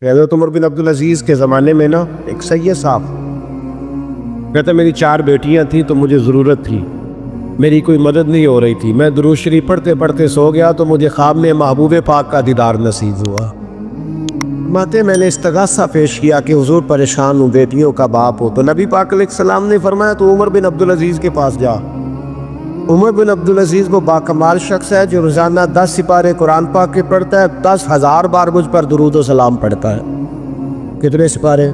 حضرت عمر بن عبدالعزیز کے زمانے میں نا ایک سید صاحب کہتے میری 4 بیٹیاں تھیں تو مجھے ضرورت تھی، میری کوئی مدد نہیں ہو رہی تھی، میں درود شریف پڑھتے پڑھتے سو گیا تو مجھے خواب میں محبوب پاک کا دیدار نصیب ہوا۔ ماتے میں نے استغاثہ پیش کیا کہ حضور پریشان ہوں، بیٹیوں کا باپ ہو، تو نبی پاک علیہ السلام نے فرمایا تو عمر بن عبدالعزیز کے پاس جا۔ عمر بن عبدالعزیز وہ باکمال شخص ہے جو روزانہ 10 سپارے قرآن پاک کے پڑھتا ہے، 10,000 بار مجھ پر درود و سلام پڑھتا ہے۔ کتنے سپارے؟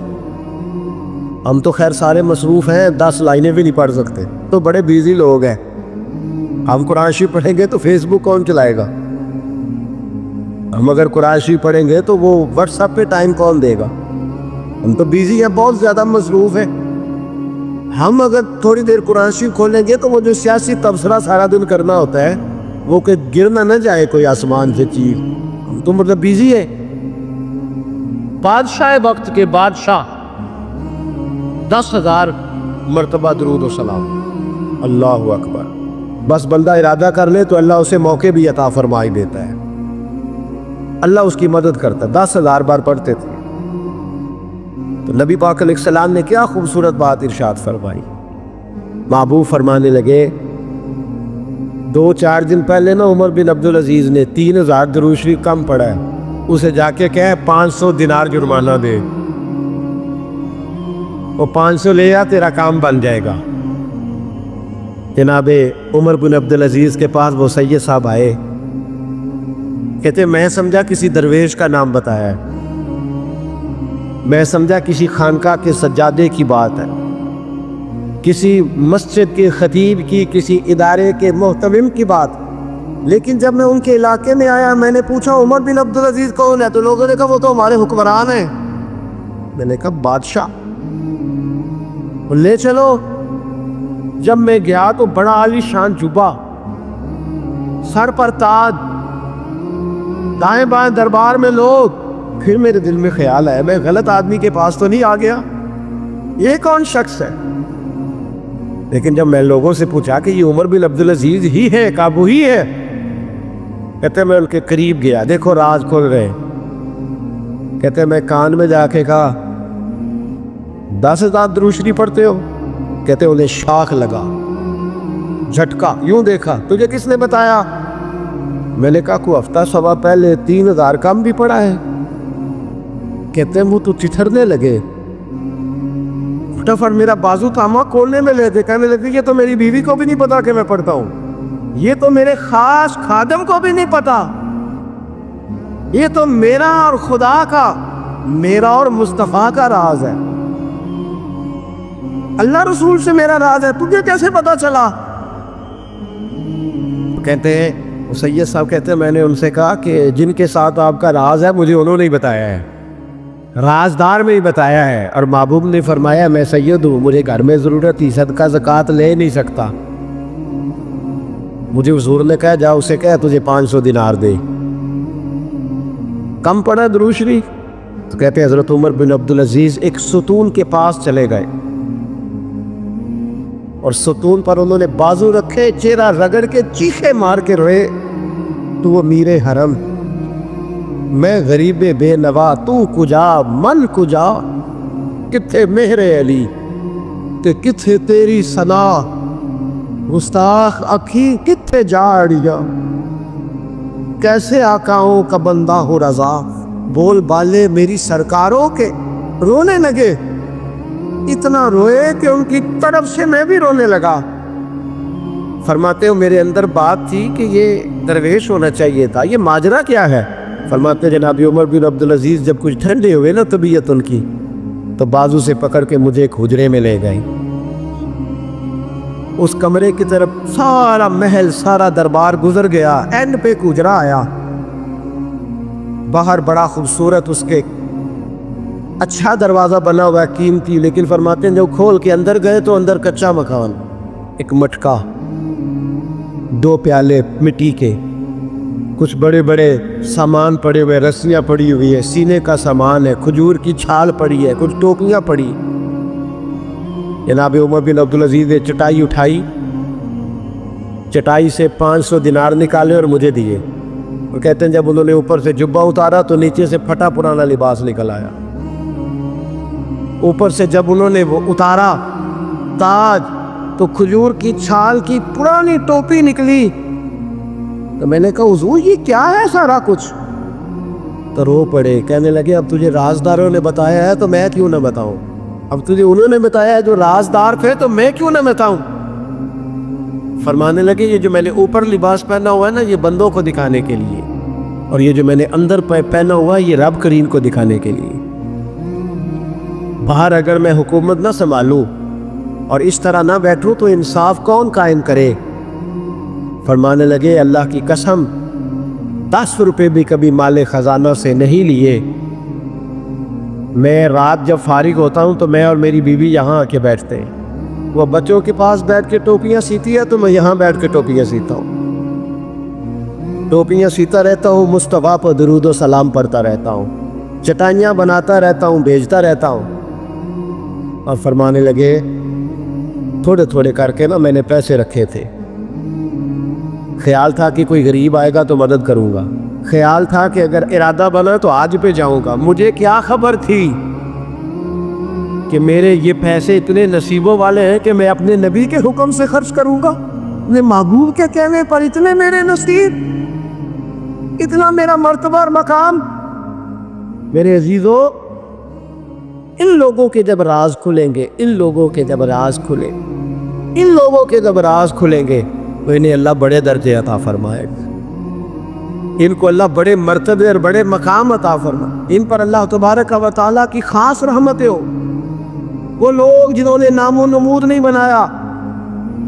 ہم تو خیر سارے مصروف ہیں، 10 لائنیں بھی نہیں پڑھ سکتے، تو بڑے بیزی لوگ ہیں۔ ہم قرآن شریف پڑھیں گے تو فیس بک کون چلائے گا؟ ہم اگر قرآن شریف پڑھیں گے تو وہ واٹس ایپ پہ ٹائم کون دے گا؟ ہم تو بیزی ہیں، بہت زیادہ مصروف ہیں۔ ہم اگر تھوڑی دیر قرآن شریف کھولیں گے تو وہ جو سیاسی تبصرہ سارا دن کرنا ہوتا ہے وہ کہ گرنا نہ جائے کوئی آسمان سے چیز، ہم تو مطلب بیزی ہے۔ بادشاہ وقت کے بادشاہ 10,000 مرتبہ درود و سلام، اللہ اکبر۔ بس بندہ ارادہ کر لے تو اللہ اسے موقع بھی عطا فرمائی دیتا ہے، اللہ اس کی مدد کرتا ہے۔ 10,000 بار پڑھتے تھے تو نبی پاک علیہ السلام نے کیا خوبصورت بات ارشاد فرمائی۔ محبوب فرمانے لگے 2-4 دن پہلے نا عمر بن عبدالعزیز نے 3,000 درود شریف کم پڑھا ہے، اسے جا کے کہے 500 دینار جرمانہ دے، وہ 500 لے آ، تیرا کام بن جائے گا۔ جناب عمر بن عبدالعزیز کے پاس وہ سید صاحب آئے، کہتے میں سمجھا کسی درویش کا نام بتایا ہے، میں سمجھا کسی خانقاہ کے سجادے کی بات ہے، کسی مسجد کے خطیب کی، کسی ادارے کے محتمم کی بات، لیکن جب میں ان کے علاقے میں آیا میں نے پوچھا عمر بن عبدالعزیز کون ہے، تو لوگوں نے کہا وہ تو ہمارے حکمران ہیں۔ میں نے کہا بادشاہ لے چلو۔ جب میں گیا تو بڑا عالی شان جبہ، سر پر تاج، دائیں بائیں دربار میں لوگ۔ پھر میرے دل میں خیال آیا میں غلط آدمی کے پاس تو نہیں آ گیا، یہ کون شخص ہے؟ لیکن جب میں لوگوں سے پوچھا کہ یہ عمر بن عبدالعزیز ہی ہے، کابو ہی ہے، کہتے میں ان کے قریب گیا، دیکھو راز کھل رہے۔ کہتے میں کان میں جا کے کہا 10,000 درود شریف پڑھتے ہو؟ کہتے انہیں شاخ لگا، جھٹکا، یوں دیکھا، تجھے کس نے بتایا؟ میں نے کہا کوئی ہفتہ سوا پہلے 3,000 کم بھی پڑھا ہے۔ کہتے ہیں وہ تو چتھرنے لگے، فٹافٹ میرا بازو تھاما، کھولنے میں لے دے، کہنے لگے یہ تو میری بیوی کو بھی نہیں پتا کہ میں پڑھتا ہوں، یہ تو میرے خاص خادم کو بھی نہیں پتا، یہ تو میرا اور خدا کا، میرا اور مصطفیٰ کا راز ہے، اللہ رسول سے میرا راز ہے، تجھے کیسے پتا چلا؟ کہتے ہیں سید صاحب کہتے ہیں میں نے ان سے کہا کہ جن کے ساتھ آپ کا راز ہے مجھے انہوں نے ہی بتایا ہے، رازدار میں ہی بتایا ہے، اور محبوب نے فرمایا میں سید ہوں، مجھے گھر میں ضرورت تھی، صدقہ زکوٰۃ لے نہیں سکتا، مجھے حضور نے کہا جا اسے کہا تجھے 500 دینار دے۔ کم پڑھا درود شریف؟ تو کہتے ہیں حضرت عمر بن عبدالعزیز ایک ستون کے پاس چلے گئے اور ستون پر انہوں نے بازو رکھے، چہرہ رگڑ کے چیخے مار کے روئے، تو وہ میر حرم، میں غریب بے نوا، تو کجا من کجا، کتھے مہر علی تے کتھے تیری ثنا، گستاخ اکھی کتھے جاڑیا، کیسے آقاؤں کا بندہ ہو رضا، بول بالے میری سرکاروں کے، رونے لگے، اتنا روئے کہ ان کی طرف سے میں بھی رونے لگا۔ فرماتے ہو میرے اندر بات تھی کہ یہ درویش ہونا چاہیے تھا، یہ ماجرا کیا ہے؟ فرماتے جناب عمر بن عبدالعزیز جب کچھ ٹھنڈے ہوئے نا طبیعت ان کی، تو بازو سے پکڑ کے مجھے ایک حجرے میں لے گئے، اس کمرے کی طرف سارا محل سارا دربار گزر گیا، اینڈ پہ ایک حجرا آیا، باہر بڑا خوبصورت اس کے اچھا دروازہ بنا ہوا ہے، قیمتی، لیکن فرماتے ہیں جب کھول کے اندر گئے تو اندر کچا مکان، ایک مٹکا، 2 پیالے مٹی کے، کچھ بڑے بڑے سامان پڑے ہوئے، رسیاں پڑی ہوئی ہے، سینے کا سامان ہے، کھجور کی چھال پڑی ہے، کچھ ٹوپیاں پڑی۔ جناب عمر بن عبدالعزیز نے چٹائی اٹھائی، چٹائی سے 500 دینار نکالے اور مجھے دیے، اور کہتے ہیں جب انہوں نے اوپر سے جبہ اتارا تو نیچے سے پھٹا پرانا لباس نکل آیا. اوپر سے جب انہوں نے وہ اتارا تاج تو کھجور کی چھال کی پرانی ٹوپی نکلی. تو میں نے کہا حضور یہ کیا ہے سارا کچھ؟ تو رو پڑے, کہنے لگے اب تجھے رازداروں نے بتایا ہے تو میں کیوں نہ بتاؤں, اب تجھے انہوں نے بتایا ہے جو رازدار تھے تو میں کیوں نہ بتاؤں. فرمانے لگے یہ جو میں نے اوپر لباس پہنا ہوا ہے نا یہ بندوں کو دکھانے کے لیے, اور یہ جو میں نے اندر پہنا ہوا ہے یہ رب کریم کو دکھانے کے لیے. باہر اگر میں حکومت نہ سنبھالوں اور اس طرح نہ بیٹھوں تو انصاف کون قائم کرے. فرمانے لگے اللہ کی قسم 10 روپے بھی کبھی مال خزانہ سے نہیں لیے. میں رات جب فارغ ہوتا ہوں تو میں اور میری بیوی یہاں آ کے بیٹھتے ہیں. وہ بچوں کے پاس بیٹھ کے ٹوپیاں سیتی ہے تو میں یہاں بیٹھ کے ٹوپیاں سیتا ہوں. ٹوپیاں سیتا رہتا ہوں, مصطفیٰ پر درود و سلام پڑھتا رہتا ہوں, چٹائیاں بناتا رہتا ہوں, بھیجتا رہتا ہوں. اور فرمانے لگے تھوڑے تھوڑے کر کے نا میں نے پیسے رکھے تھے. خیال تھا کہ کوئی غریب آئے گا تو مدد کروں گا, خیال تھا کہ اگر ارادہ بنا تو آج پہ جاؤں گا. مجھے کیا خبر تھی کہ میرے یہ پیسے اتنے نصیبوں والے ہیں کہ میں اپنے نبی کے حکم سے خرچ کروں گا. اپنے محبوب کے کہنے پر اتنے میرے نصیب, اتنا میرا مرتبہ اور مقام. میرے عزیزو, ان لوگوں کے جب راز کھلیں گے, ان لوگوں کے جب راز کھلیں, ان لوگوں کے جب راز کھلیں گے تو انہیں اللہ بڑے درجے عطا فرمائے گا, ان کو اللہ بڑے مرتبے اور بڑے مقام عطا فرمائے. ان پر اللہ تبارک و تعالیٰ کی خاص رحمتیں ہو. وہ لوگ جنہوں نے نام و نمود نہیں بنایا,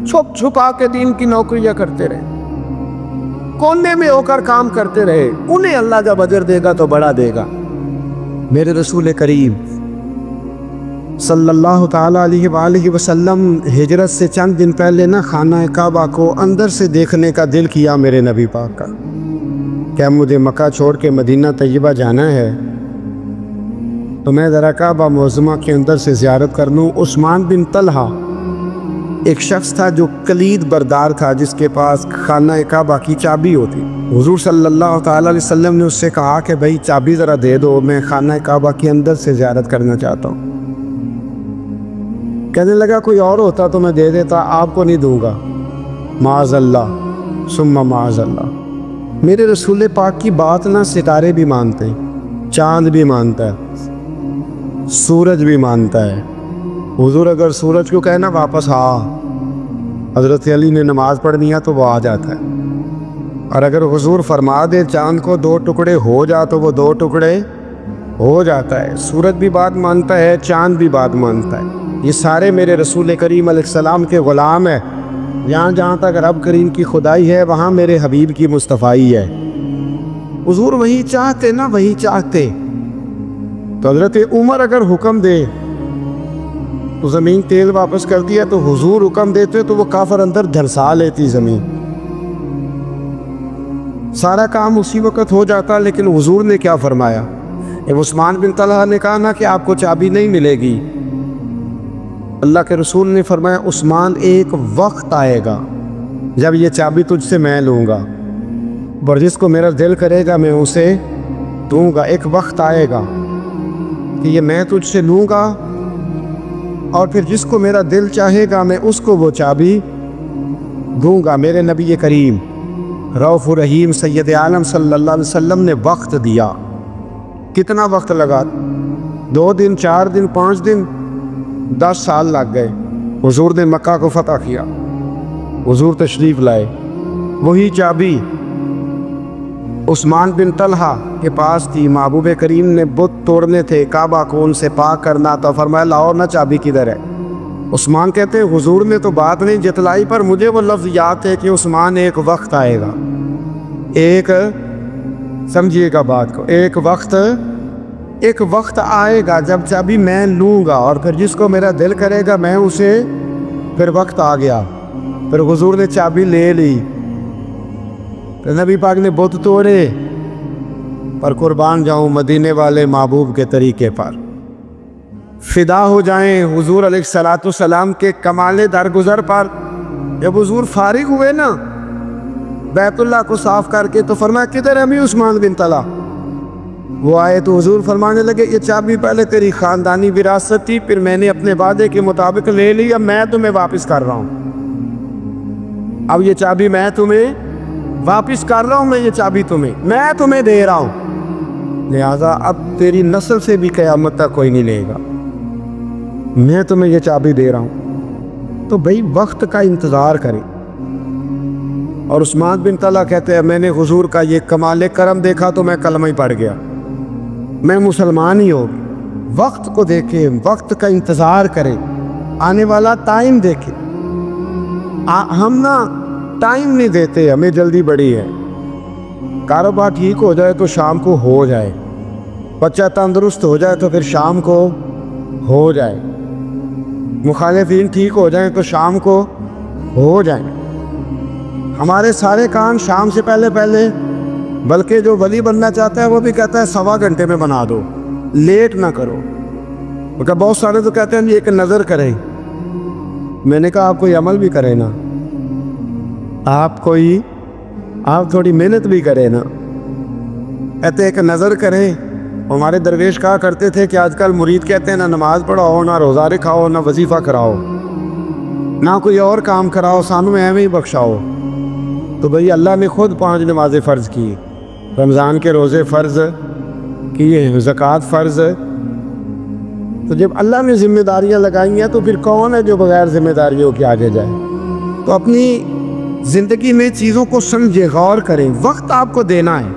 چھپ چھپا کے دین کی نوکریاں کرتے رہے, کونے میں ہو کر کام کرتے رہے, انہیں اللہ جب اجر دے گا تو بڑا دے گا. میرے رسول کریم صلی اللہ تعالیٰ علیہ وآلہ وسلم ہجرت سے چند دن پہلے نا خانہ کعبہ کو اندر سے دیکھنے کا دل کیا میرے نبی پاک کا. کیا مجھے مکہ چھوڑ کے مدینہ طیبہ جانا ہے تو میں ذرا کعبہ معظمہ کے اندر سے زیارت کر لوں. عثمان بن طلحہ ایک شخص تھا جو کلید بردار تھا, جس کے پاس خانہ کعبہ کی چابی ہوتی. حضور صلی اللہ تعالیٰ علیہ وسلم نے اس سے کہا کہ بھائی چابی ذرا دے دو, میں خانہ کعبہ کے اندر سے زیارت کرنا چاہتا ہوں. کہنے لگا کوئی اور ہوتا تو میں دے دیتا, آپ کو نہیں دوں گا. معاذ اللہ ثم معاذ اللہ. میرے رسول پاک کی بات نہ ستارے بھی مانتے ہیں, چاند بھی مانتا ہے, سورج بھی مانتا ہے. حضور اگر سورج کو کہنا واپس حضرت علی نے نماز پڑھنی ہے تو وہ آ جاتا ہے. اور اگر حضور فرما دے چاند کو 2 ٹکڑے ہو جا تو وہ 2 ٹکڑے ہو جاتا ہے. سورج بھی بات مانتا ہے, چاند بھی بات مانتا ہے. یہ سارے میرے رسول کریم علیہ السلام کے غلام ہیں. جہاں جہاں تک رب کریم کی خدائی ہے وہاں میرے حبیب کی مصطفیٰ ہے. حضور وہی چاہتے نا, وہی چاہتے. تو حضرت عمر اگر حکم دے تو زمین تیل واپس کر دیا, تو حضور حکم دیتے تو وہ کافر اندر دھنسا لیتی زمین. سارا کام اسی وقت ہو جاتا. لیکن حضور نے کیا فرمایا؟ عثمان بن طلحہ نے کہا نا کہ آپ کو چابی نہیں ملے گی. اللہ کے رسول نے فرمایا عثمان ایک وقت آئے گا جب یہ چابی تجھ سے میں لوں گا, اور جس کو میرا دل کرے گا میں اسے دوں گا. ایک وقت آئے گا کہ یہ میں تجھ سے لوں گا, اور پھر جس کو میرا دل چاہے گا میں اس کو وہ چابی دوں گا. میرے نبی کریم رؤوف رحیم سید عالم صلی اللہ علیہ وسلم نے وقت دیا. کتنا وقت لگا؟ 2 دن, 4 دن, 5 دن, 10 سال لگ گئے. حضور نے مکہ کو فتح کیا, حضور تشریف لائے. وہی چابی عثمان بن طلحہ کے پاس تھی. محبوب کریم نے بت توڑنے تھے, کعبہ کو ان سے پاک کرنا تھا. فرمایا لاؤ نا چابی کدھر ہے؟ عثمان کہتے ہیں حضور نے تو بات نہیں جتلائی, پر مجھے وہ لفظ یاد ہے کہ عثمان ایک وقت آئے گا, ایک سمجھیے گا بات کو, ایک وقت آئے گا جب چابی میں لوں گا, اور پھر جس کو میرا دل کرے گا میں اسے. پھر وقت آ گیا, پھر حضور نے چابی لے لی. پھر نبی پاک نے بت توڑے, پر قربان جاؤں مدینے والے محبوب کے طریقے پر. فدا ہو جائیں حضور علیہ الصلوۃ والسلام کے کمال درگزر پر. جب حضور فارغ ہوئے نا بیت اللہ کو صاف کر کے تو فرمایا کدھر ہے امیر عثمان بن طلحہ؟ وہ آئے تو حضور فرمانے لگے یہ چابی پہلے تیری خاندانی وراثت تھی، پھر میں نے اپنے وعدے کے مطابق لے لی، اب میں تمہیں واپس کر رہا ہوں، اب یہ چابی میں تمہیں واپس کر رہا ہوں، میں یہ چابی میں تمہیں دے رہا ہوں، لہذا اب تیری نسل سے بھی قیامت تک کوئی نہیں لے گا، میں تمہیں یہ چابی دے رہا ہوں۔ تو بھئی وقت کا انتظار کریں۔ اور عثمان بن طلحہ کہتے ہیں میں نے حضور کا یہ کمال کرم دیکھا تو میں کلمہ ہی پڑھ گیا، میں مسلمان ہی ہو گیا۔ وقت کو دیکھیں، وقت کا انتظار کریں، آنے والا ٹائم دیکھیں۔ ہم نا ٹائم نہیں دیتے، ہمیں جلدی بڑی ہے، کاروبار ٹھیک ہو جائے تو شام کو ہو جائے، بچہ تندرست ہو جائے تو پھر شام کو ہو جائے، مخالفین ٹھیک ہو جائیں تو شام کو ہو جائیں۔ ہمارے سارے کام شام سے پہلے بلکہ جو ولی بننا چاہتا ہے وہ بھی کہتا ہے 1.25 گھنٹے میں بنا دو، لیٹ نہ کرو۔ کیونکہ بہت سارے تو کہتے ہیں ایک نظر کریں، میں نے کہا آپ کوئی عمل بھی کریں نا، آپ تھوڑی محنت بھی کریں نا، کہتے ایک نظر کریں۔ ہمارے درویش کہا کرتے تھے کہ آج کل مرید کہتے ہیں نہ نماز پڑھاؤ، نہ روزہ رکھاؤ، نہ وظیفہ کراؤ، نہ کوئی اور کام کراؤ، سانو ایویں ہی بخشاؤ۔ تو بھئی اللہ نے خود 5 نمازیں فرض کی، رمضان کے روزے فرض کیے، زکوٰۃ فرض۔ تو جب اللہ نے ذمہ داریاں لگائی ہیں تو پھر کون ہے جو بغیر ذمہ داریوں کے آگے جائے؟ تو اپنی زندگی میں چیزوں کو سمجھے، غور کریں، وقت آپ کو دینا ہے،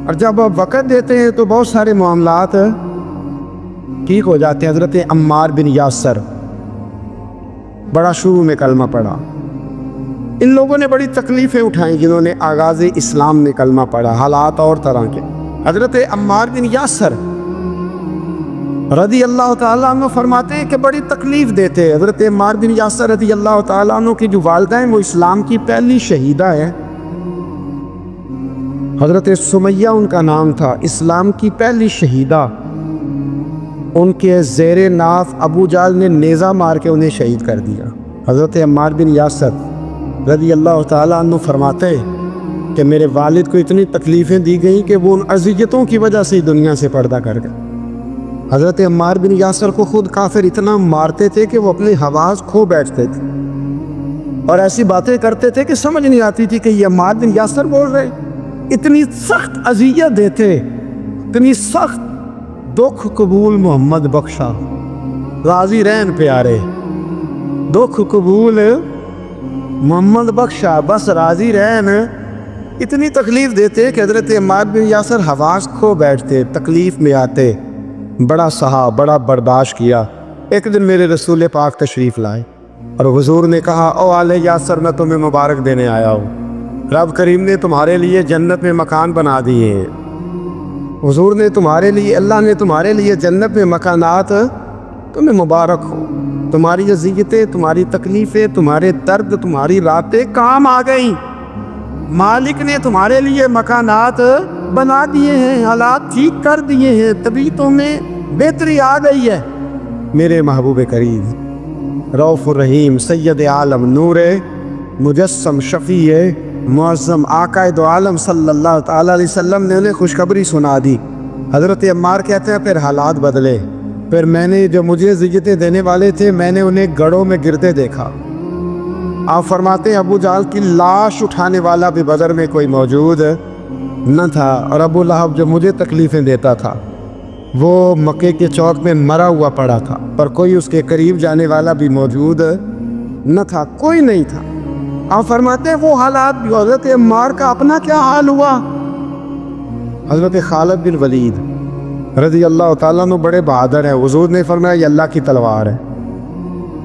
اور جب آپ وقت دیتے ہیں تو بہت سارے معاملات ٹھیک ہو جاتے ہیں۔ حضرت عمار بن یاسر بڑا شروع میں کلمہ پڑھا، ان لوگوں نے بڑی تکلیفیں اٹھائیں جنہوں نے آغاز اسلام میں کلمہ پڑھا، حالات اور طرح کے۔ حضرت عمار بن یاسر رضی اللہ تعالیٰ عنہ فرماتے ہیں کہ بڑی تکلیف دیتے۔ حضرت عمار بن یاسر رضی اللہ تعالیٰ عنہ کی جو والدہ ہیں وہ اسلام کی پہلی شہیدہ ہے، حضرت سمیہ ان کا نام تھا، اسلام کی پہلی شہیدہ۔ ان کے زیر ناف ابو جہل نے نیزہ مار کے انہیں شہید کر دیا۔ حضرت عمار بن یاسر رضی اللہ تعالیٰ عنہ فرماتے کہ میرے والد کو اتنی تکلیفیں دی گئیں کہ وہ ان اذیتوں کی وجہ سے دنیا سے پردہ کر گئے۔ حضرت عمار بن یاسر کو خود کافر اتنا مارتے تھے کہ وہ اپنے حواس کھو بیٹھتے تھے اور ایسی باتیں کرتے تھے کہ سمجھ نہیں آتی تھی کہ یہ عمار بن یاسر بول رہے۔ اتنی سخت اذیت دیتے، اتنی سخت۔ دکھ قبول محمد بخشا، راضی رہن پیارے، دکھ قبول محمد بخشا، بس راضی رہن۔ اتنی تکلیف دیتے کہ حضرت عمار بن یاسر حواس کھو بیٹھتے، تکلیف میں آتے، بڑا سہا، بڑا برداشت کیا۔ ایک دن میرے رسول پاک تشریف لائے اور حضور نے کہا او آل یاسر میں تمہیں مبارک دینے آیا ہوں، رب کریم نے تمہارے لیے جنت میں مکان بنا دیے ہیں۔ حضور نے تمہارے لیے، اللہ نے تمہارے لیے جنت میں مکانات، تمہیں مبارک ہو، تمہاری اذیتیں، تمہاری تکلیفیں، تمہارے درد، تمہاری راتیں کام آ گئیں، مالک نے تمہارے لیے مکانات بنا دیے ہیں، حالات ٹھیک کر دیے ہیں، طبیعتوں میں بہتری آ گئی ہے۔ میرے محبوب کریم رؤوف الرحیم سید عالم نور مجسم شفیع معظم آقا دو عالم صلی اللہ تعالیٰ علیہ وسلم نے انہیں خوشخبری سنا دی۔ حضرت عمار کہتے ہیں پھر حالات بدلے، پھر میں نے جو مجھے اذیتیں دینے والے تھے میں نے انہیں گڑھوں میں گرتے دیکھا۔ آپ فرماتے ہیں ابو جہل کی لاش اٹھانے والا بھی بدر میں کوئی موجود نہ تھا، اور ابو لہب جو مجھے تکلیفیں دیتا تھا وہ مکے کے چوک میں مرا ہوا پڑا تھا، پر کوئی اس کے قریب جانے والا بھی موجود نہ تھا، کوئی نہیں تھا۔ آپ فرماتے ہیں وہ حالات بھی۔ حضرت عمار کا اپنا کیا حال ہوا؟ حضرت خالد بن ولید رضی اللہ تعالیٰ عنہ بڑے بہادر ہیں، حضور نے فرمایا یہ اللہ کی تلوار ہے،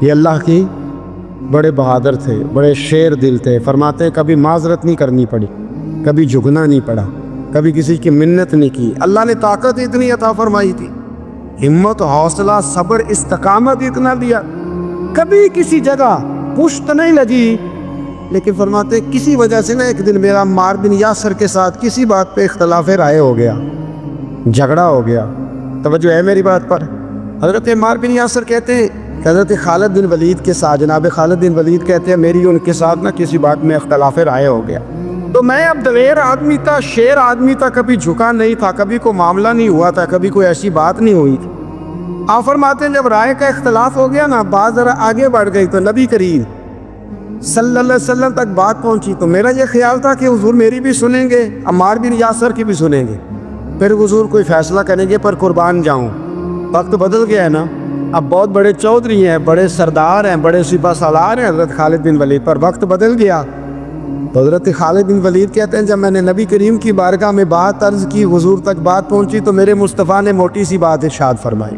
یہ اللہ کی، بڑے بہادر تھے، بڑے شیر دل تھے۔ فرماتے ہیں کبھی معذرت نہیں کرنی پڑی، کبھی جھکنا نہیں پڑا، کبھی کسی کی منت نہیں کی۔ اللہ نے طاقت اتنی عطا فرمائی تھی، ہمت، حوصلہ، صبر، استقامت اتنا دیا، کبھی کسی جگہ پشت نہیں لگی۔ لیکن فرماتے کسی وجہ سے نا ایک دن میرا عمار بن یاسر کے ساتھ کسی بات پہ اختلاف رائے ہو گیا، جھگڑا ہو گیا۔ توجہ ہے میری بات پر؟ حضرت عمار بن یاسر کہتے ہیں حضرت خالد بن ولید کے ساتھ، جناب خالد بن ولید کہتے ہیں میری ان کے ساتھ نا کسی بات میں اختلاف رائے ہو گیا، تو میں اب دلیر آدمی تھا، شیر آدمی تھا، کبھی جھکا نہیں تھا، کبھی کوئی معاملہ نہیں ہوا تھا، کبھی کوئی ایسی بات نہیں ہوئی تھی۔ آپ فرماتے ہیں جب رائے کا اختلاف ہو گیا نا، بات ذرا آگے بڑھ گئی تو نبی کریم صلی اللہ علیہ وسلم تک بات پہنچی، تو میرا یہ خیال تھا کہ حضور میری بھی سنیں گے، عمار بن یاسر کی بھی سنیں گے، پھر حضور کوئی فیصلہ کریں گے پر قربان جاؤں۔ وقت بدل گیا ہے نا، اب بہت بڑے چودھری ہیں، بڑے سردار ہیں، بڑے سپہ سالار ہیں حضرت خالد بن ولید، پر وقت بدل گیا۔ تو حضرت خالد بن ولید کہتے ہیں جب میں نے نبی کریم کی بارگاہ میں بات عرض کی، حضور تک بات پہنچی، تو میرے مصطفیٰ نے موٹی سی بات ارشاد فرمائی۔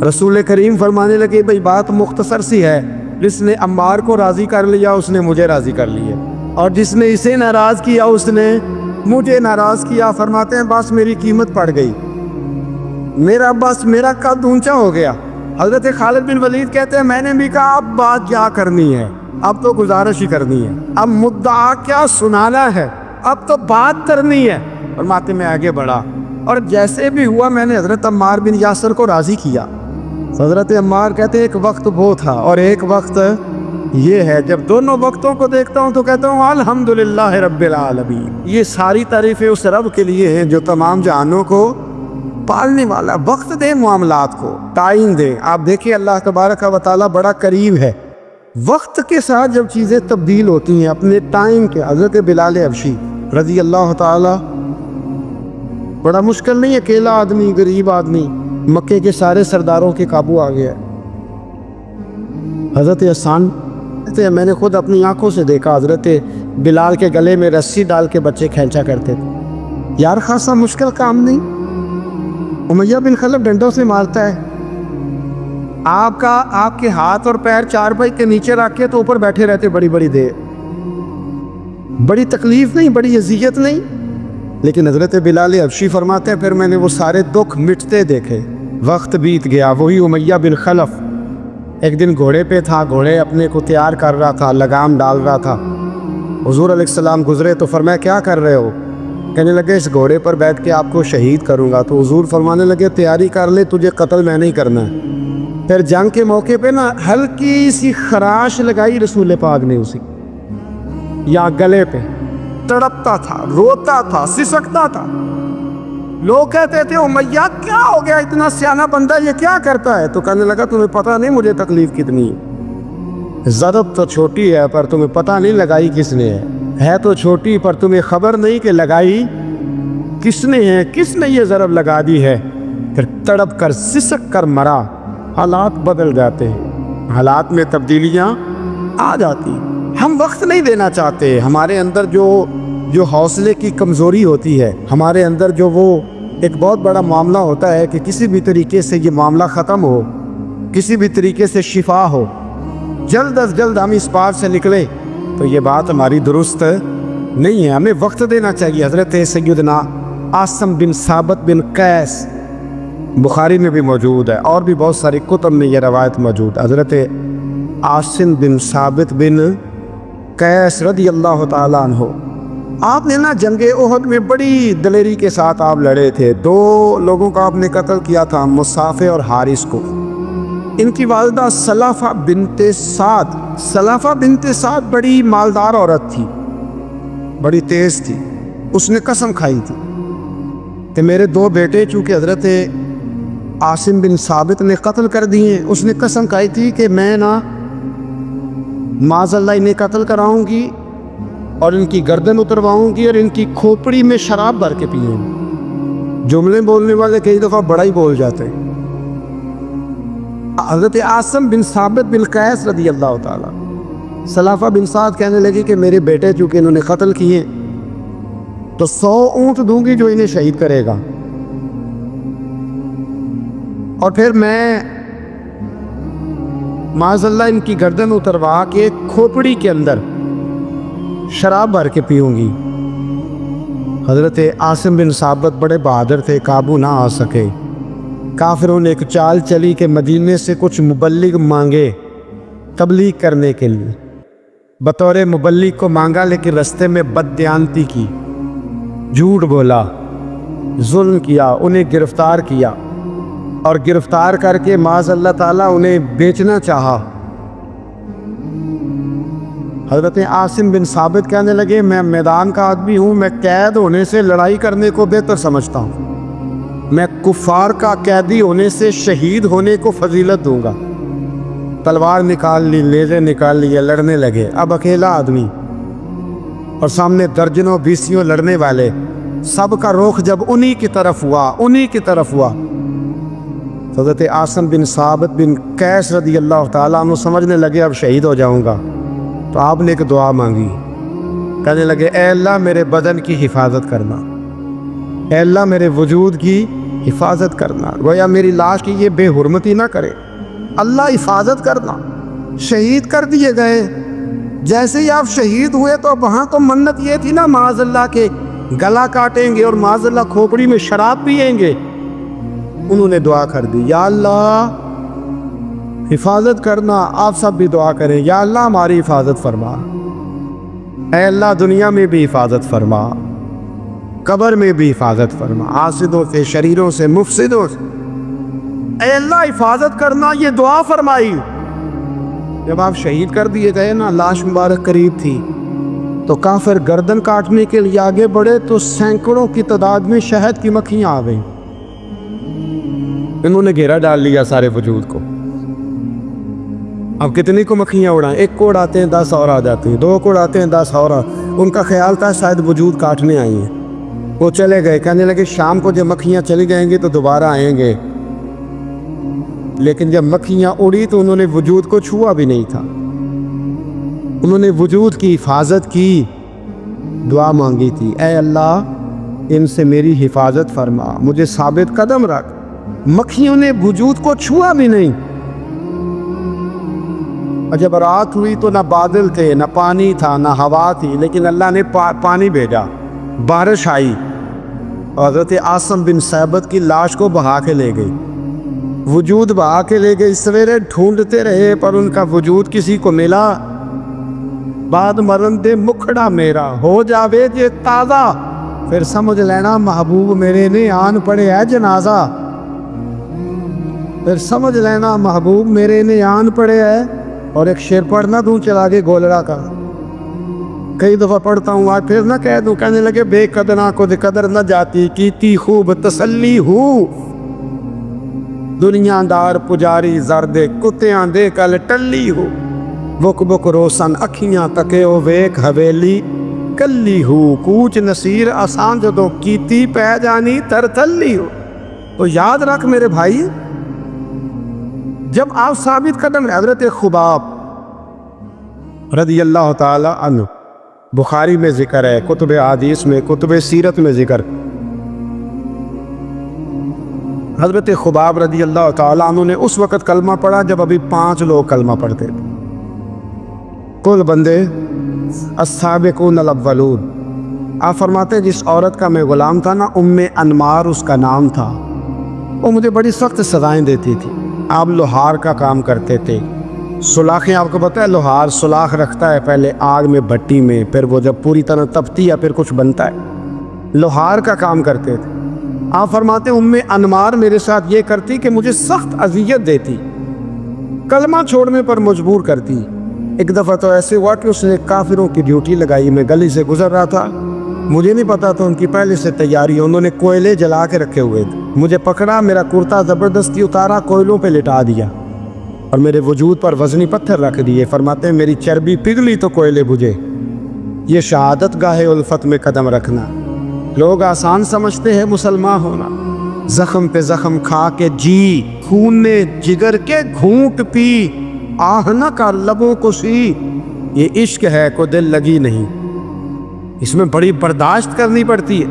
رسول کریم فرمانے لگے بھئی بات مختصر سی ہے، جس نے عمار کو راضی کر لیا اس نے مجھے راضی کر لیا، اور جس نے اسے ناراض کیا اس نے مجھے ناراض کیا۔ فرماتے ہیں بس میری قیمت پڑ گئی، میرا قد اونچا ہو گیا۔ حضرت خالد بن ولید کہتے ہیں میں نے بھی کہا اب بات کیا کرنی ہے، اب تو گزارش ہی کرنی ہے، اب مدعا کیا سنانا ہے، اب تو بات کرنی ہے۔ فرماتے میں آگے بڑھا، اور جیسے بھی ہوا میں نے حضرت عمار بن یاسر کو راضی کیا۔ حضرت عمار کہتے ہیں ایک وقت وہ تھا اور ایک وقت یہ ہے، جب دونوں وقتوں کو دیکھتا ہوں تو کہتا ہوں الحمدللہ رب العالمین، یہ ساری تعریفیں اس رب کے لیے ہیں جو تمام جہانوں کو پالنے والا۔ وقت دے معاملات کو، ٹائم دے۔ آپ دیکھیں اللہ تبارک و تعالیٰ بڑا قریب ہے، وقت کے ساتھ جب چیزیں تبدیل ہوتی ہیں اپنے ٹائم کے۔ حضرت بلال حبشی رضی اللہ تعالیٰ، بڑا مشکل نہیں، اکیلا آدمی، غریب آدمی، مکے کے سارے سرداروں کے قابو آ گیا۔ حضرت حسان کہتے ہیں میں نے خود اپنی آنکھوں سے دیکھا حضرت بلال کے گلے میں رسی ڈال کے بچے کھینچا کرتے تھے۔ یار خاصا مشکل کام نہیں، امیہ بن خلف ڈنڈوں سے مارتا ہے، آپ کے ہاتھ اور پیر چارپائی کے نیچے رکھ کے تو اوپر بیٹھے رہتے بڑی بڑی دیر، بڑی تکلیف نہیں، بڑی اذیت نہیں، لیکن حضرت بلال حبشی فرماتے ہیں پھر میں نے وہ سارے دکھ مٹتے دیکھے۔ وقت بیت گیا، وہی امیہ بن خلف ایک دن گھوڑے پہ تھا، گھوڑے اپنے کو تیار کر رہا تھا، لگام ڈال رہا تھا۔ حضور علیہ السلام گزرے تو فرمایا کیا کر رہے ہو؟ کہنے لگے اس گھوڑے پر بیٹھ کے آپ کو شہید کروں گا۔ تو حضور فرمانے لگے تیاری کر لے، تجھے قتل میں نہیں کرنا ہے۔ پھر جنگ کے موقع پہ نا ہلکی سی خراش لگائی رسول پاک نے اسی یا گلے پہ، تڑپتا تھا، روتا تھا، سسکتا تھا۔ لوگ کہتے تھے امیہ کیا ہو گیا، اتنا سیانہ بندہ یہ کیا کرتا ہے؟ تو کہنے لگا تمہیں پتہ نہیں مجھے تکلیف کتنی ہے، ضرب تو چھوٹی ہے پر تمہیں پتہ نہیں لگائی کس نے ہے تو چھوٹی پر تمہیں خبر نہیں کہ لگائی کس نے ہے، کس نے یہ ضرب لگا دی ہے۔ پھر تڑپ کر سسک کر مرا۔ حالات بدل جاتے ہیں، حالات میں تبدیلیاں آ جاتی۔ ہم وقت نہیں دینا چاہتے، ہمارے اندر جو حوصلے کی کمزوری ہوتی ہے، ہمارے اندر جو وہ ایک بہت بڑا معاملہ ہوتا ہے کہ کسی بھی طریقے سے یہ معاملہ ختم ہو، کسی بھی طریقے سے شفا ہو، جلد از جلد ہم اس بات سے نکلیں، تو یہ بات ہماری درست نہیں ہے۔ ہمیں وقت دینا چاہیے۔ حضرت سیدنا عاصم بن ثابت بن قیس بخاری میں بھی موجود ہے، اور بھی بہت ساری کتب میں یہ روایت موجود ہے۔ حضرت عاصم بن ثابت بن قیس رضی اللہ تعالیٰ عنہ، آپ نے نا جنگ احد میں بڑی دلیری کے ساتھ آپ لڑے تھے۔ 2 لوگوں کا آپ نے قتل کیا تھا، مصافے اور حارث کو۔ ان کی والدہ سلافہ بنت سعد بڑی مالدار عورت تھی، بڑی تیز تھی۔ اس نے قسم کھائی تھی کہ میرے 2 بیٹے چونکہ حضرت عاصم بن ثابت نے قتل کر دیے، اس نے قسم کھائی تھی کہ میں نا معاذ اللہ انہیں قتل کراؤں گی اور ان کی گردن اترواؤں گی اور ان کی کھوپڑی میں شراب بھر کے پیوں گی۔ جملے بولنے والے کئی دفعہ بڑا ہی بول جاتے ہیں۔ حضرت عاصم بن ثابت بن قیس رضی اللہ تعالیٰ، سلافہ بن سعد کہنے لگی کہ میرے بیٹے چونکہ انہوں نے قتل کیے تو 100 اونٹ دوں گی جو انہیں شہید کرے گا، اور پھر میں معاذ اللہ ان کی گردن اتروا کے کھوپڑی کے اندر شراب بھر کے پیوں گی۔ حضرت عاصم بن ثابت بڑے بہادر تھے، قابو نہ آ سکے۔ کافروں نے ایک چال چلی کہ مدینے سے کچھ مبلغ مانگے تبلیغ کرنے کے لیے، بطور مبلغ کو مانگا، لیکن رستے میں بددیانتی کی، جھوٹ بولا، ظلم کیا، انہیں گرفتار کیا۔ اور گرفتار کر کے معاذ اللہ تعالیٰ انہیں بیچنا چاہا۔ حضرت عاصم بن ثابت کہنے لگے میں میدان کا آدمی ہوں، میں قید ہونے سے لڑائی کرنے کو بہتر سمجھتا ہوں، میں کفار کا قیدی ہونے سے شہید ہونے کو فضیلت دوں گا۔ تلوار نکال لی، نیزے نکال لیے، لڑنے لگے۔ اب اکیلا آدمی اور سامنے درجنوں بیسیوں لڑنے والے، سب کا رخ جب انہی کی طرف ہوا، حضرت عاصم بن ثابت بن قیس رضی اللہ تعالیٰ عنہ سمجھنے لگے اب شہید ہو جاؤں گا، تو آپ نے ایک دعا مانگی، کہنے لگے اے اللہ میرے بدن کی حفاظت کرنا، اے اللہ میرے وجود کی حفاظت کرنا، گویا میری لاش کی یہ بے حرمتی نہ کرے، اللہ حفاظت کرنا۔ شہید کر دیے گئے۔ جیسے ہی آپ شہید ہوئے تو وہاں تو منت یہ تھی نا معاذ اللہ کے گلا کاٹیں گے اور معاذ اللہ کھوپڑی میں شراب پئیں گے۔ انہوں نے دعا کر دی یا اللہ حفاظت کرنا۔ آپ سب بھی دعا کریں یا اللہ ہماری حفاظت فرما، اے اللہ دنیا میں بھی حفاظت فرما، قبر میں بھی حفاظت فرما، حاسدوں سے، شریروں سے، مفسدوں سے، اے اللہ حفاظت کرنا۔ یہ دعا فرمائی۔ جب آپ شہید کر دیے گئے نا، لاش مبارک قریب تھی، تو کافر گردن کاٹنے کے لیے آگے بڑھے تو سینکڑوں کی تعداد میں شہد کی مکھیاں آ گئیں۔ انہوں نے گھیرا ڈال لیا سارے وجود کو۔ اب کتنی کو مکھیاں اڑائیں؟ ایک کو اڑاتے ہیں 10 اور آ جاتی ہیں، 2 کو اڑاتے ہیں 10 اور ان کا خیال تھا شاید وجود کاٹنے آئی ہیں۔ وہ چلے گئے، کہنے لگے شام کو جب مکھیاں چلی جائیں گی تو دوبارہ آئیں گے۔ لیکن جب مکھیاں اڑی تو انہوں نے وجود کو چھوا بھی نہیں تھا، انہوں نے وجود کی حفاظت کی، دعا مانگی تھی اے اللہ ان سے میری حفاظت فرما، مجھے ثابت قدم رکھ۔ مکھیوں نے وجود کو چھوا بھی نہیں۔ اور جب رات ہوئی تو نہ بادل تھے، نہ پانی تھا، نہ ہوا تھی، لیکن اللہ نے پانی بھیجا، بارش آئی، حضرت عاصم بن ثابت کی لاش کو بہا کے لے گئی، وجود بہا کے لے گئی۔ سویرے ڈھونڈتے رہے پر ان کا وجود کسی کو ملا۔ بعد مرن دے مکھڑا میرا ہو جاوے جے تازہ، پھر سمجھ لینا محبوب میرے نے آن پڑے ہے جنازہ، پھر سمجھ لینا محبوب میرے نے آن پڑے ہے۔ اور ایک شعر پڑھنا دوں چلا کے گولڑا کا، کئی دفعہ پڑھتا ہوں آج پھر نہ کہہ دوں، کہنے لگے بے قدرہ کو دے قدر نہ جاتی، کیتی خوب تسلی ہوں، دنیا دار پجاری زردے کتیاں دے کل ٹلی ہو، بک بک روشن اکھیاں تکے او ویک حویلی کلی ہو، کوچ نصیر آسان جدوں کیتی پہ جانی تر تلی ہو۔ تو یاد رکھ میرے بھائی، جب آپ ثابت قدم حضرت خباب رضی اللہ تعالی عنہ، بخاری میں ذکر ہے، کتب حدیث میں، کتب سیرت میں ذکر، حضرت خباب رضی اللہ تعالیٰ عنہ نے اس وقت کلمہ پڑھا جب ابھی 5 لوگ کلمہ پڑھتے تھے، کل بندے السابقون الاولون۔ آپ فرماتے ہیں جس عورت کا میں غلام تھا نا، ام انمار اس کا نام تھا، وہ مجھے بڑی سخت سزائیں دیتی تھی۔ آپ لوہار کا کام کرتے تھے، سلاخیں، آپ کو پتہ ہے لوہار سلاخ رکھتا ہے پہلے آگ میں بھٹی میں، پھر وہ جب پوری طرح تپتی ہے پھر کچھ بنتا ہے، لوہار کا کام کرتے تھے۔ آپ فرماتے ہیں ام انمار میرے ساتھ یہ کرتی کہ مجھے سخت اذیت دیتی، کلمہ چھوڑنے پر مجبور کرتی۔ ایک دفعہ تو ایسے ہوا کہ اس نے کافروں کی ڈیوٹی لگائی، میں گلی سے گزر رہا تھا، مجھے نہیں پتا تھا ان کی پہلے سے تیاری، انہوں نے کوئلے جلا کے رکھے ہوئے تھے، مجھے پکڑا، میرا کرتا زبردستی اتارا، کوئلوں پہ لٹا دیا اور میرے وجود پر وزنی پتھر رکھ دیے۔ فرماتے ہیں میری چربی پگھلی تو کوئلے بجھے۔ یہ شہادت گاہ الفت میں قدم رکھنا لوگ آسان سمجھتے ہیں مسلمان ہونا، زخم پہ زخم کھا کے جی، خون نے جگر کے گھونٹ پی، آہ نہ کر لبوں کو سی، یہ عشق ہے کو دل لگی نہیں، اس میں بڑی برداشت کرنی پڑتی ہے۔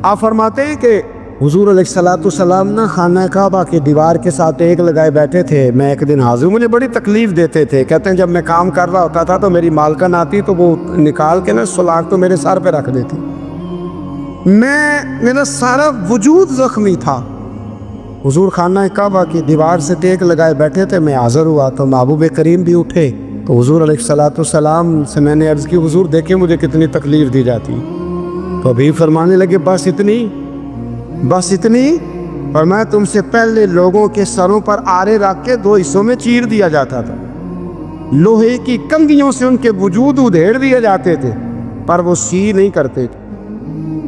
آپ فرماتے ہیں کہ حضور علیہ السلام نہ خانہ کعبہ کی دیوار کے ساتھ ایک لگائے بیٹھے تھے، میں ایک دن حاضر، مجھے بڑی تکلیف دیتے تھے، کہتے ہیں جب میں کام کر رہا ہوتا تھا تو میری مالکن آتی تو وہ نکال کے نا سلاخ تو میرے سر پہ رکھ دیتی، میرا سارا وجود زخمی تھا۔ حضور خانہ کعبہ کی دیوار سے ٹیک لگائے بیٹھے تھے، میں حاضر ہوا تو محبوب کریم بھی اٹھے، تو حضور علیہ السلام سے میں نے عرض کی حضور دیکھیں مجھے کتنی تکلیف دی جاتی، تو ابھی فرمانے لگے بس اتنی، فرمایا تم سے پہلے لوگوں کے سروں پر آرے رکھ کے 2 حصوں میں چیر دیا جاتا تھا، لوہے کی کنگھیوں سے ان کے وجود ادھیڑ دیے جاتے تھے، پر وہ سی نہیں کرتے تھے،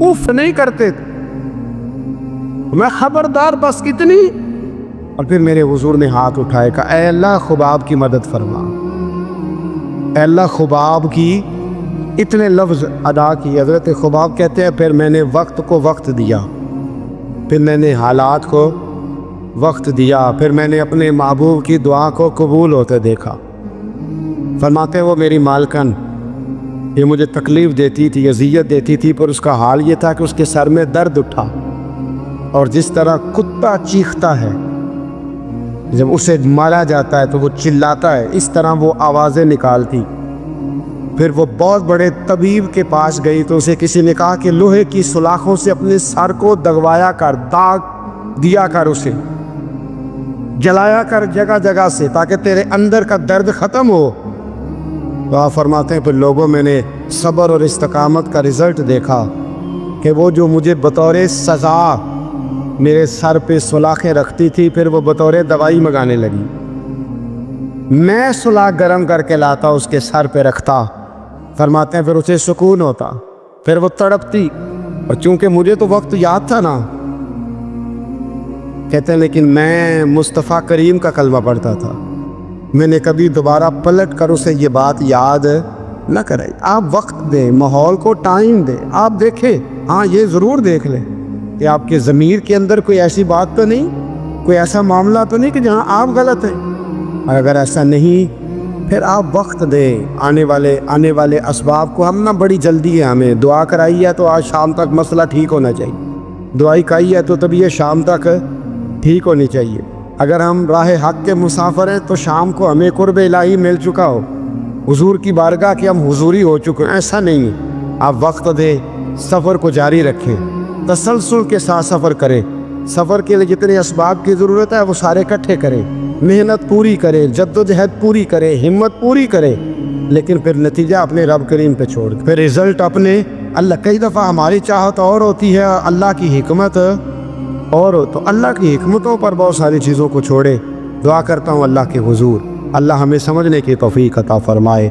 اف نہیں کرتے تھے۔ میں خبردار بس کتنی۔ اور پھر میرے حضور نے ہاتھ اٹھائے، کہا اے اللہ خباب کی مدد فرما، اے اللہ خباب کی، اتنے لفظ ادا کی۔ حضرت خباب کہتے ہیں پھر میں نے وقت کو وقت دیا، پھر میں نے حالات کو وقت دیا، پھر میں نے اپنے محبوب کی دعا کو قبول ہوتے دیکھا۔ فرماتے ہیں وہ میری مالکن یہ مجھے تکلیف دیتی تھی، اذیت دیتی تھی، پر اس کا حال یہ تھا کہ اس کے سر میں درد اٹھا، اور جس طرح کتا چیختا ہے جب اسے مارا جاتا ہے تو وہ چلاتا ہے، اس طرح وہ آوازیں نکالتی۔ پھر وہ بہت بڑے طبیب کے پاس گئی تو اسے کسی نے کہا کہ لوہے کی سلاخوں سے اپنے سر کو دگوایا کر، داغ دیا کر، اسے جلایا کر جگہ جگہ سے، تاکہ تیرے اندر کا درد ختم ہو۔ تو آپ فرماتے ہیں پھر لوگوں میں نے صبر اور استقامت کا رزلٹ دیکھا کہ وہ جو مجھے بطور سزا میرے سر پہ سلاخیں رکھتی تھی، پھر وہ بطور دوائی منگانے لگی۔ میں سلاخ گرم کر کے لاتا، اس کے سر پہ رکھتا، فرماتے ہیں پھر اسے سکون ہوتا، پھر وہ تڑپتی، اور چونکہ مجھے تو وقت یاد تھا نا، کہتے ہیں لیکن میں مصطفیٰ کریم کا کلمہ پڑھتا تھا، میں نے کبھی دوبارہ پلٹ کر اسے یہ بات یاد نہ کرائی۔ آپ وقت دیں، ماحول کو ٹائم دیں، آپ دیکھیں، ہاں یہ ضرور دیکھ لیں کہ آپ کے ضمیر کے اندر کوئی ایسی بات تو نہیں، کوئی ایسا معاملہ تو نہیں کہ جہاں آپ غلط ہیں، اور اگر ایسا نہیں پھر آپ وقت دیں آنے والے اسباب کو۔ ہم نہ بڑی جلدی ہے، ہمیں دعا کرائی ہے تو آج شام تک مسئلہ ٹھیک ہونا چاہیے، دعائی کرائی ہے تو تب یہ شام تک ٹھیک ہونی چاہیے۔ اگر ہم راہ حق کے مسافر ہیں تو شام کو ہمیں قرب الہی مل چکا ہو، حضور کی بارگاہ کے ہم حضوری ہو چکے ہیں، ایسا نہیں ہے۔ آپ وقت دیں، سفر کو جاری رکھیں، تسلسل کے ساتھ سفر کریں، سفر کے لیے جتنے اسباب کی ضرورت ہے وہ سارے اکٹھے کریں، محنت پوری کریں، جدوجہد پوری کریں، ہمت پوری کریں، لیکن پھر نتیجہ اپنے رب کریم پہ چھوڑ دیں، پھر رزلٹ اپنے اللہ۔ کئی دفعہ ہماری چاہت اور ہوتی ہے، اللہ کی حکمت اور ہو، تو اللہ کی حکمتوں پر بہت ساری چیزوں کو چھوڑے۔ دعا کرتا ہوں اللہ کے حضور اللہ ہمیں سمجھنے کی توفیق عطا فرمائے۔